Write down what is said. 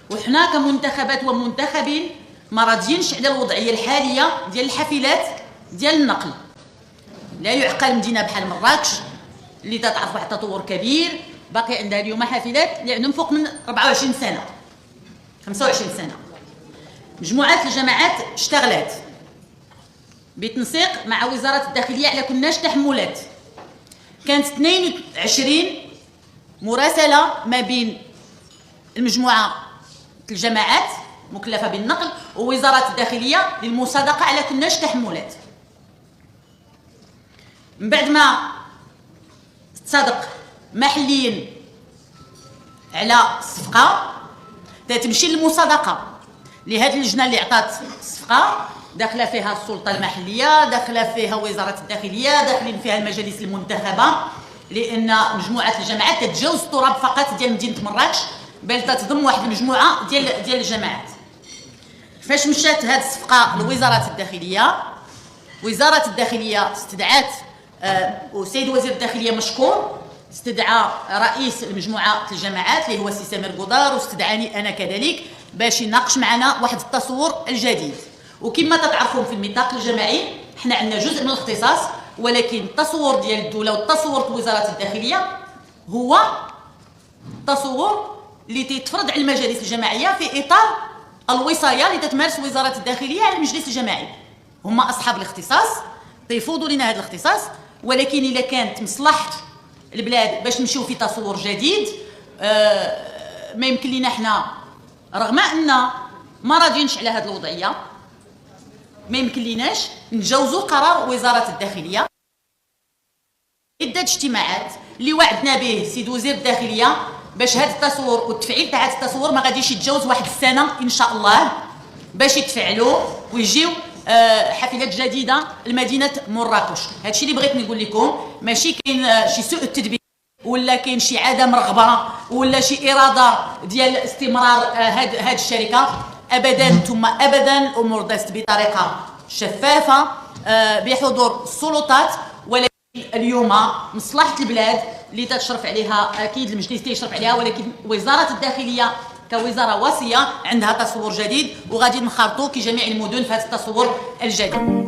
وحنا كمنتخبات ومنتخبين ما راضيينش على الوضعيه الحاليه ديال الحافلات ديال النقل. لا يعقل مدينه بحال مراكش اللي تتعرف واحد التطور كبير باقي عندها اليوم حافلات اللي عندهم فوق من 24 سنه 25 سنه. مجموعه الجماعات اشتغلت بتنسيق مع وزاره الداخليه على كلناش تحملات. كانت 22 مراسله ما بين المجموعه الجماعات مكلفه بالنقل ووزاره الداخليه للمصادقه على كلناش تحملات. من بعد ما تصادق محليا على الصفقه تتمشي للمصادقه لهذه اللجنه اللي عطات الصفقه، داخله فيها السلطه المحليه، داخله فيها وزاره الداخليه، داخلين فيها المجالس المنتخبه، لان مجموعه الجماعات تتجاوز التراب فقط ديال مدينه مراكش بل تتضم واحد المجموعه ديال الجماعات. فاش مشات هذه الصفقه لوزاره الداخليه، وزاره الداخليه استدعات والسيد وزير الداخليه مشكور استدعى رئيس المجموعه الجماعات اللي هو السي سمير قدار، واستدعاني انا كذلك باش يناقش معنا واحد التصور الجديد. وكما تتعرفون في النطاق الجماعي حنا عندنا جزء من الاختصاص، ولكن التصور ديال الدوله والتصور وزاره الداخليه هو تصور اللي تيتفرض على المجالس الجماعيه في اطار الوصايه اللي تتمارس وزاره الداخليه على المجلس الجماعي. هما اصحاب الاختصاص تيفوضوا لنا هذا الاختصاص، ولكن اذا كانت مصلحه البلاد باش نمشيو في تصور جديد ما يمكن لنا حنا رغم ان ما راضيينش على هذه الوضعيه ما يمكن لناش نتجاوزوا قرار وزاره الداخليه. عده اجتماعات اللي وعدنا به سيد وزير الداخليه باش هذا التصور والتفعيل تاع هذا التصور ما غاديش يتجاوز واحد السنه ان شاء الله باش يتفعلوا ويجيو حافلات جديده لمدينه مراكش. هادشي اللي بغيت نقول لكم، ماشي كاين شي سوء التدبير ولا كاين شي عدم رغبه ولا شي اراده ديال استمرار هاد الشركه ابدا، ثم ابدا الامور دازت بطريقه شفافه بحضور السلطات. ولكن اليوم مصلحه البلاد اللي تشرف عليها اكيد المجلس تيشرف عليها، ولكن وزاره الداخليه كوزاره وصيه عندها تصور جديد وغادي نخرطوا كجميع المدن في هذا التصور الجديد.